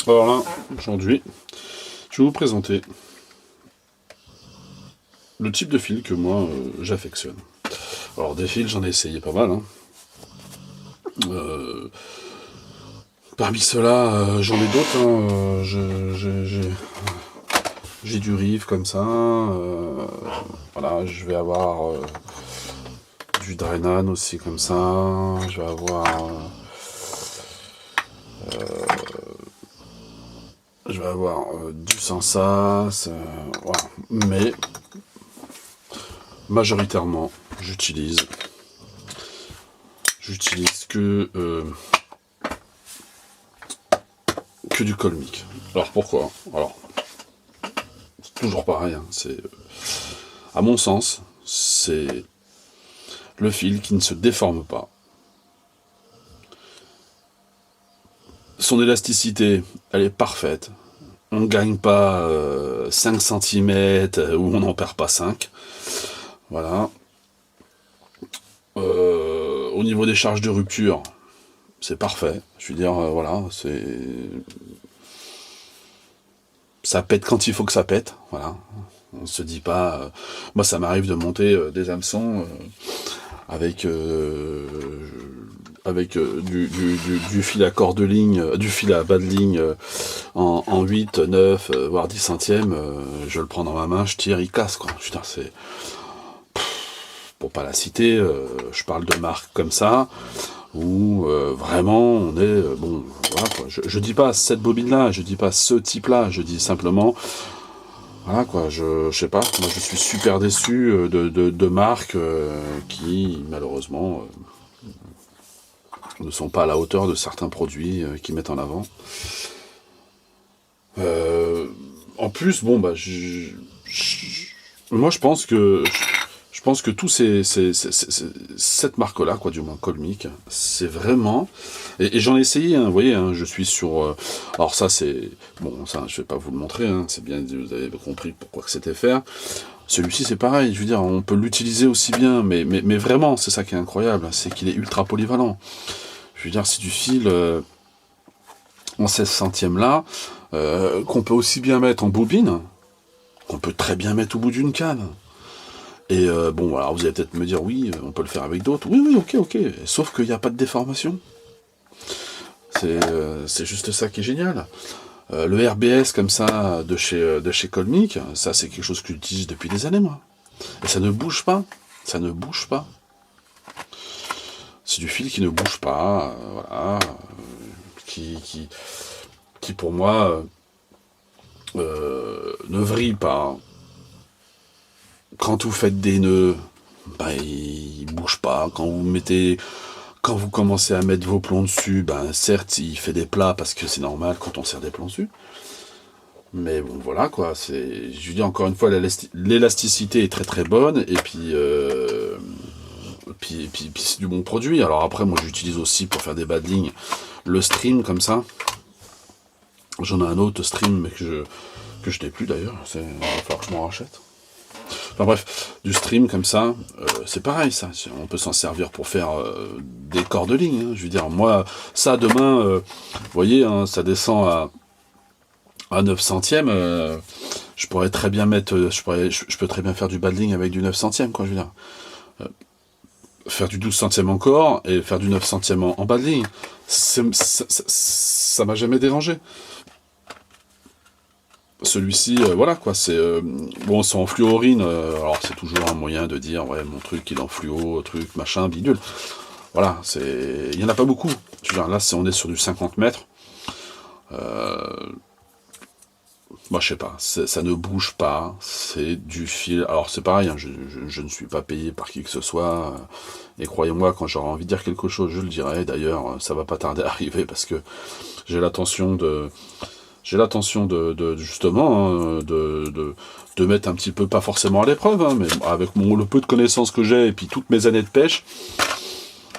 Alors là, aujourd'hui, je vais vous présenter le type de fil que moi j'affectionne. Alors des fils, j'en ai essayé pas mal. Hein. Parmi ceux-là, j'en ai d'autres. Hein. J'ai du Rive comme ça. Voilà, je vais avoir du Drenan aussi comme ça. Je vais avoir... du Sensas. Voilà. Mais majoritairement, j'utilise que du colmique. Alors pourquoi? Alors, c'est toujours pareil. Hein. C'est, à mon sens, c'est le fil qui ne se déforme pas. Son élasticité, elle est parfaite. On ne gagne pas 5 cm ou on n'en perd pas 5. Voilà. Au niveau des charges de rupture, c'est parfait. Je veux dire, voilà, c'est... Ça pète quand il faut que ça pète. Voilà. On se dit pas... Moi, ça m'arrive de monter des hameçons avec du fil à corps de ligne, du fil à bas de ligne en 8, 9, voire 10 centièmes, je le prends dans ma main, je tire, il casse, quoi. Putain, c'est... Pour pas la citer, je parle de marques comme ça, où vraiment on est... bon, voilà, quoi. Je dis pas cette bobine-là, je dis pas ce type-là, je dis simplement... Voilà quoi, je sais pas, moi je suis super déçu de marques qui malheureusement ne sont pas à la hauteur de certains produits qu'ils mettent en avant. En plus, bon bah, moi je pense que tous cette marque-là, quoi, du moins Colmic, c'est vraiment... Et j'en ai essayé, hein, vous voyez, hein, je suis sur... alors ça, c'est... Bon, ça, je vais pas vous le montrer, hein, c'est bien, vous avez compris pourquoi que c'était faire. Celui-ci, c'est pareil, je veux dire, on peut l'utiliser aussi bien, mais vraiment, c'est ça qui est incroyable, c'est qu'il est ultra polyvalent. Je veux dire, c'est du fil en 16 centièmes là, qu'on peut aussi bien mettre en bobine, qu'on peut très bien mettre au bout d'une canne. Et bon, alors vous allez peut-être me dire, oui, on peut le faire avec d'autres. Oui, ok. Sauf qu'il n'y a pas de déformation. C'est juste ça qui est génial. Le RBS comme ça, de chez Colmic, ça c'est quelque chose que j'utilise depuis des années, moi. Et ça ne bouge pas. Ça ne bouge pas. C'est du fil qui ne bouge pas, voilà. Qui pour moi, ne vrille pas. Quand vous faites des nœuds, ben, il bouge pas. Quand vous commencez à mettre vos plombs dessus, ben, certes, il fait des plats parce que c'est normal quand on serre des plombs dessus. Mais bon, voilà, quoi. Je dis encore une fois, l'élasticité est très très bonne, et puis c'est du bon produit. Alors après, moi, j'utilise aussi pour faire des bas de ligne le stream comme ça. J'en ai un autre stream, mais que je n'ai plus d'ailleurs. Il va falloir que je m'en rachète. Enfin bref, du stream comme ça, c'est pareil, ça. On peut s'en servir pour faire des corps de ligne. Hein. Je veux dire, moi, ça demain, vous voyez, hein, ça descend à 9 centièmes. Je pourrais très bien mettre, je peux très bien faire du bas de ligne avec du 9 centièmes, quoi. Je veux dire, faire du 12 centièmes encore et faire du 9 centièmes en bas de ligne, ça m'a jamais dérangé. Celui-ci, voilà quoi, c'est bon, c'est en fluorine, alors c'est toujours un moyen de dire, ouais, mon truc il est en fluo, truc, machin, bidule. Voilà, il y en a pas beaucoup. Je veux dire, là, on est sur du 50 mètres. Moi, je sais pas, ça ne bouge pas, c'est du fil. Alors, c'est pareil, hein, je ne suis pas payé par qui que ce soit, et croyez-moi, quand j'aurai envie de dire quelque chose, je le dirai. D'ailleurs, ça va pas tarder à arriver, parce que j'ai l'intention de justement, hein, de mettre un petit peu, pas forcément à l'épreuve, hein, mais avec le peu de connaissances que j'ai, et puis toutes mes années de pêche,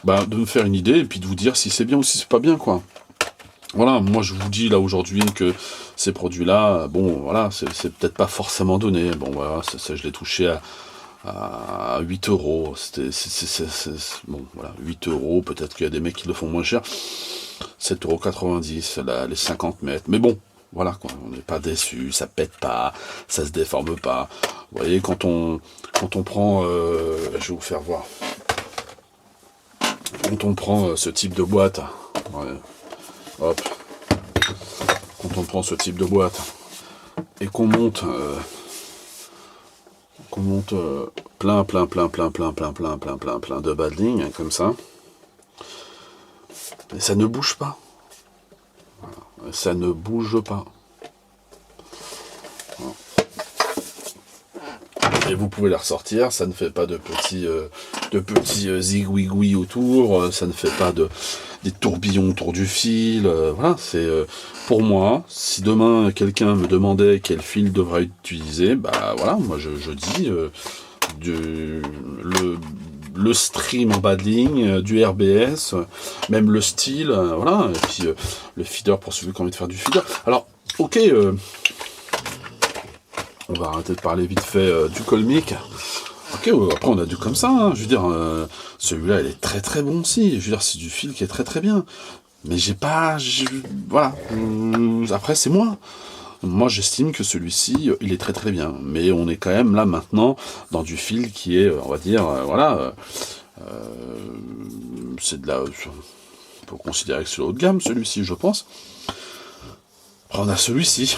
bah, de me faire une idée, et puis de vous dire si c'est bien ou si c'est pas bien, quoi. Voilà, moi je vous dis là aujourd'hui que ces produits-là, bon, voilà, c'est peut-être pas forcément donné. Bon, voilà, je l'ai touché à 8 euros. Bon, voilà, 8 euros, peut-être qu'il y a des mecs qui le font moins cher. 7,90 €, les 50 mètres. Mais bon, voilà, quoi, on n'est pas déçu, ça pète pas, ça se déforme pas. Vous voyez, quand on prend, je vais vous faire voir, quand on prend ce type de boîte, ouais, hop, quand on prend ce type de boîte et qu'on monte, plein de bas de ligne, hein, comme ça, et ça ne bouge pas. Voilà. Ça ne bouge pas. Voilà. Et vous pouvez la ressortir, ça ne fait pas de petits zigouigouis autour, ça ne fait pas des tourbillons autour du fil. Voilà, c'est pour moi, si demain quelqu'un me demandait quel fil devrait être utilisé, bah voilà, moi je dis le stream en bas de ligne, du RBS, même le style, voilà, et puis le feeder pour celui qui a envie de faire du feeder. Alors, ok, on va arrêter de parler vite fait du colmic. Ok, après on a du comme ça, hein. Je veux dire, celui-là il est très très bon aussi, je veux dire c'est du fil qui est très très bien. Mais voilà, après c'est moi. Moi j'estime que celui-ci il est très très bien, mais on est quand même là maintenant dans du fil qui est, on va dire, voilà, c'est de la... On peut considérer que c'est le haut de gamme celui-ci, je pense. Après, on a celui-ci,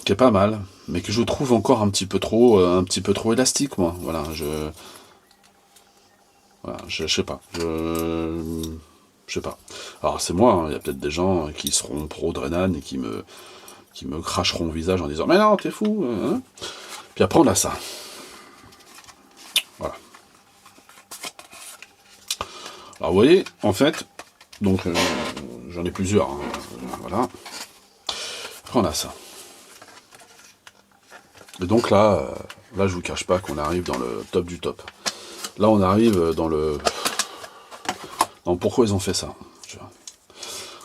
qui est pas mal, mais que je trouve encore un petit peu trop élastique, moi. Voilà, je sais pas. Je sais pas. Alors c'est moi, il y a peut-être des gens qui seront pro Drenan et qui me cracheront au visage en disant mais non, t'es fou, hein. Puis après on a ça. Voilà. Alors vous voyez, en fait, donc j'en ai plusieurs, hein. Voilà. Après on a ça. Et donc là je vous cache pas qu'on arrive dans le top du top. Là on arrive dans le... Non, pourquoi ils ont fait ça?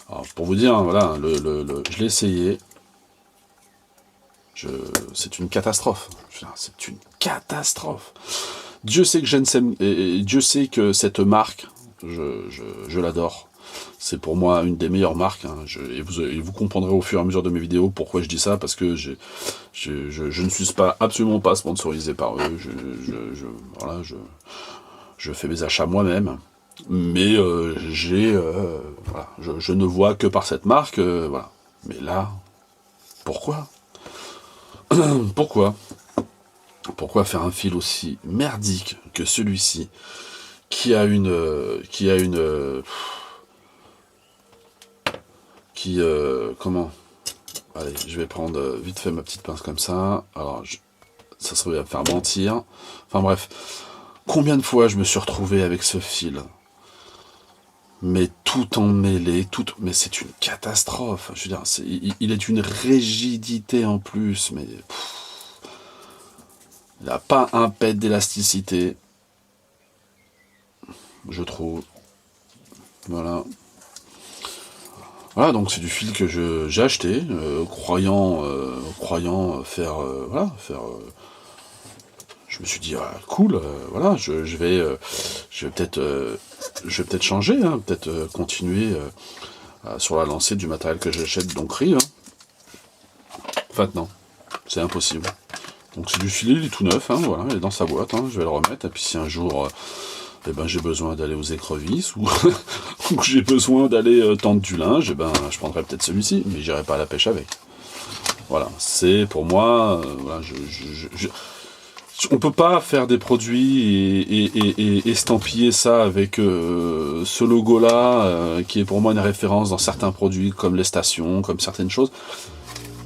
Alors, pour vous dire, voilà, je l'ai essayé. C'est une catastrophe. C'est une catastrophe. Dieu sait que Dieu sait que cette marque, je l'adore. C'est pour moi une des meilleures marques. Hein. Et vous comprendrez au fur et à mesure de mes vidéos pourquoi je dis ça, parce que je ne suis absolument pas sponsorisé par eux. Voilà, je fais mes achats moi-même. Mais voilà, je ne vois que par cette marque, voilà. Mais là, pourquoi Pourquoi faire un fil aussi merdique que celui-ci, comment? Allez, je vais prendre vite fait ma petite pince comme ça. Alors, ça serait à me faire mentir. Enfin bref, combien de fois je me suis retrouvé avec ce fil? Mais tout emmêlé, mais c'est une catastrophe. Je veux dire, il est d'une rigidité en plus, mais il n'a pas un pet d'élasticité, je trouve. Voilà. Voilà, donc c'est du fil que j'ai acheté, croyant faire, voilà, faire. Je me suis dit cool, voilà, je vais peut-être changer, hein, peut-être continuer sur la lancée du matériel que j'achète donc Rive. Hein. En fait non, c'est impossible. Donc c'est du filet, il est tout neuf, hein, voilà, il est dans sa boîte, hein, je vais le remettre, et puis si un jour j'ai besoin d'aller aux écrevisses, ou, ou j'ai besoin d'aller tendre du linge, je prendrai peut-être celui-ci, mais j'irai pas à la pêche avec. Voilà, c'est pour moi, voilà, on peut pas faire des produits et estampiller ça avec ce logo-là, qui est pour moi une référence dans certains produits, comme les stations, comme certaines choses.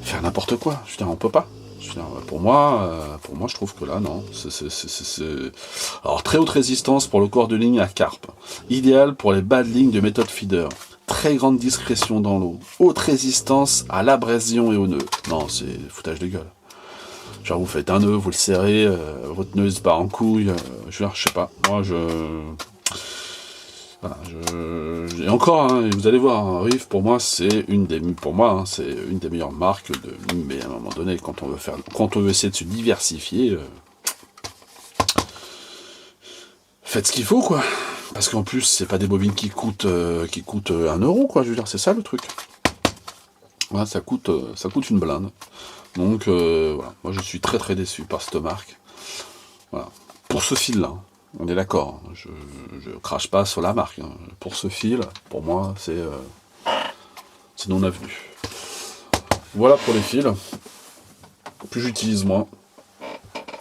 Faire n'importe quoi, je veux dire, on peut pas. Je veux dire, pour moi, je trouve que là, non. Alors, très haute résistance pour le corps de ligne à carpe. Idéal pour les bas de ligne de méthode feeder. Très grande discrétion dans l'eau. Haute résistance à l'abrasion et au nœud. Non, c'est foutage de gueule. Genre vous faites un nœud, vous le serrez, votre nœud se barre en couille, je sais pas, moi voilà, et encore, hein, vous allez voir, hein, Rive pour moi c'est une des meilleures marques mais à un moment donné quand on veut essayer de se diversifier, faites ce qu'il faut quoi, Parce qu'en plus, c'est pas des bobines qui coûtent 1 euro, quoi, je veux dire, c'est ça le truc. Voilà, ça coûte une blinde. Donc, voilà, moi je suis très très déçu par cette marque. Voilà. Pour ce fil-là, on est d'accord, hein. Je crache pas sur la marque. Hein. Pour ce fil, pour moi, c'est non avenu. Voilà pour les fils. Plus j'utilise moins.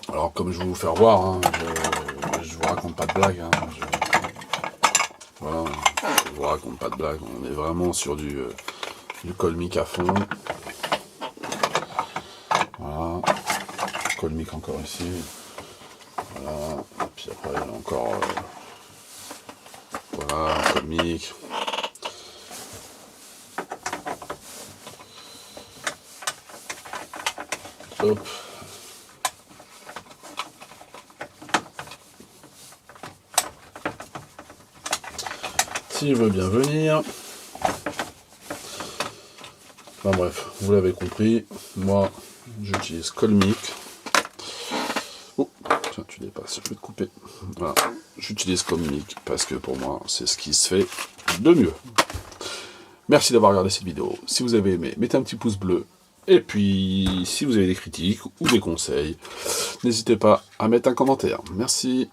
Alors, comme je vais vous faire voir, hein, je vous raconte pas de blague. Hein, voilà, je vous raconte pas de blague. On est vraiment sur du colmic à fond. Voilà. Colmic encore ici. Voilà. Et puis après, il y a encore. Voilà, colmic. Hop. S'il veut bien venir. Enfin bref, vous l'avez compris, moi j'utilise colmic. Oh, tiens, tu dépasses, je vais te couper. Voilà, j'utilise colmic parce que pour moi c'est ce qui se fait de mieux. Merci d'avoir regardé cette vidéo. Si vous avez aimé, mettez un petit pouce bleu. Et puis, si vous avez des critiques ou des conseils, n'hésitez pas à mettre un commentaire. Merci.